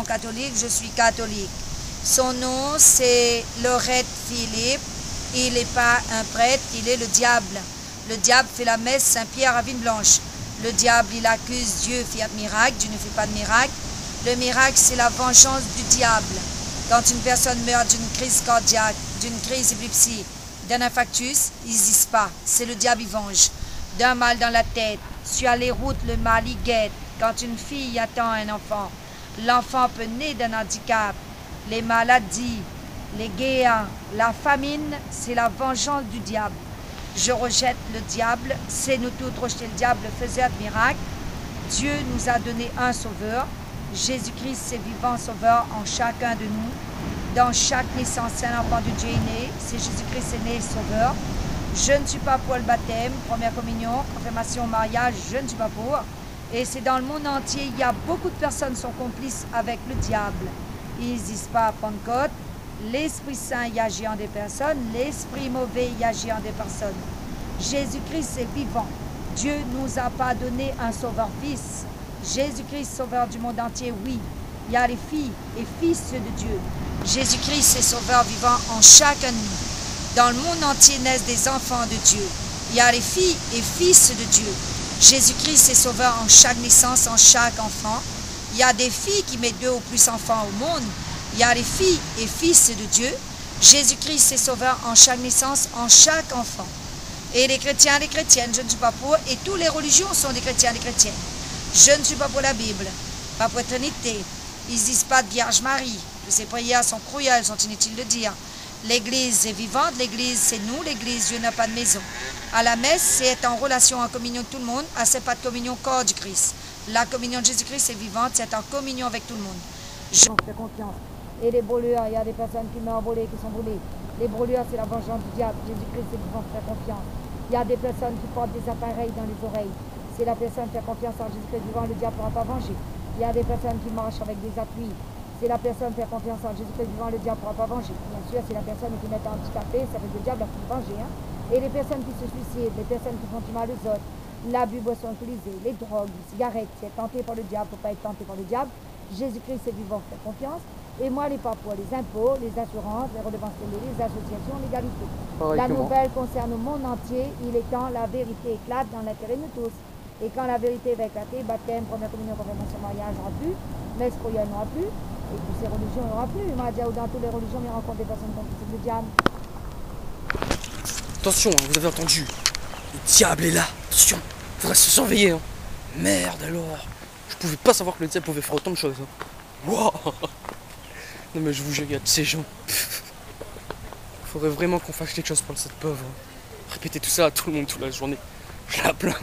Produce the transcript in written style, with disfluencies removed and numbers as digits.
Catholique, je suis catholique. Son nom c'est Laurette Philippe. Il n'est pas un prêtre, il est le diable. Le diable fait la messe Saint-Pierre à Vigne-Blanche. Le diable il accuse Dieu, fait un miracle, Dieu ne fait pas de miracle. Le miracle c'est la vengeance du diable. Quand une personne meurt d'une crise cardiaque, d'une crise épilepsie, d'un infarctus, ils disent pas, c'est le diable il venge. D'un mal dans la tête, sur les routes le mal il guette. Quand une fille attend un enfant, l'enfant peut naître d'un handicap, les maladies, les guerres, la famine, c'est la vengeance du diable. Je rejette le diable, c'est nous tous rejeter le diable, le faiseur de miracles. Dieu nous a donné un sauveur. Jésus-Christ, c'est vivant sauveur en chacun de nous. Dans chaque naissance, c'est un enfant de Dieu est né. C'est Jésus-Christ est né sauveur. Je ne suis pas pour le baptême, première communion, confirmation, mariage, je ne suis pas pour. Et c'est dans le monde entier, il y a beaucoup de personnes qui sont complices avec le diable. Ils n'hésitent pas à Pentecôte. L'Esprit Saint y agit en des personnes, l'Esprit mauvais y agit en des personnes. Jésus-Christ est vivant. Dieu ne nous a pas donné un sauveur fils. Jésus-Christ, sauveur du monde entier, oui. Il y a les filles et fils de Dieu. Jésus-Christ est sauveur vivant en chacun de nous. Dans le monde entier naissent des enfants de Dieu. Il y a les filles et fils de Dieu. Jésus-Christ est sauveur en chaque naissance, en chaque enfant. Il y a des filles qui mettent 2 ou plus enfants au monde. Il y a les filles et fils de Dieu. Jésus-Christ est sauveur en chaque naissance, en chaque enfant. Et les chrétiens, les chrétiennes, je ne suis pas pour. Et toutes les religions sont des chrétiens, des chrétiennes. Je ne suis pas pour la Bible, pas pour la Trinité. Ils ne disent pas de Vierge Marie. Ces prières sont cruelles, sont inutiles de dire. L'Église est vivante, l'Église c'est nous, l'Église, Dieu n'a pas de maison. À la messe, c'est être en relation, en communion avec tout le monde. À c'est pas de communion, corps du Christ. La communion de Jésus-Christ est vivante, c'est en communion avec tout le monde. Je fais confiance. Et les brûlures, il y a des personnes qui meurent brûlées, qui sont brûlées. Les brûlures, c'est la vengeance du diable. Jésus-Christ est vivant, faire confiance. Il y a des personnes qui portent des appareils dans les oreilles. C'est la personne qui a confiance en Jésus-Christ vivant, le diable ne pourra pas venger. Il y a des personnes qui marchent avec des appuis. C'est la personne qui a confiance en Jésus-Christ vivant, le diable ne pourra pas venger. Bien sûr, c'est la personne qui met un handicapé, ça fait que le diable a pu venger. Hein? Et les personnes qui se suicident, les personnes qui font du mal aux autres, l'abus, boisson alcoolisée, les drogues, les cigarettes, c'est tenté par le diable, il ne faut pas être tenté par le diable. Jésus-Christ est vivant, fait confiance. Et moi, les pas pour les impôts, les assurances, les redevances télé, les associations, l'égalité. La nouvelle concerne le monde entier. Il est temps, la vérité éclate dans l'intérêt de nous tous. Et quand la vérité va éclater, baptême, première communion, confirmation, mariage, il n'y aura plus. Messe croyante, il n'y aura plus. Et toutes ces religions, il n'y aura plus. Moi, dans toutes les religions, il rencontre des personnes complices du diable. Attention, vous avez entendu. Le diable est là. Attention, il faudrait se surveiller. Hein. Merde alors. Je pouvais pas savoir que le diable pouvait faire autant de choses. Hein. Wow. Non mais je vous jure, il y a de ces gens. Faudrait vraiment qu'on fasse quelque chose pour cette pauvre. Répéter tout ça à tout le monde toute la journée. Je la plains.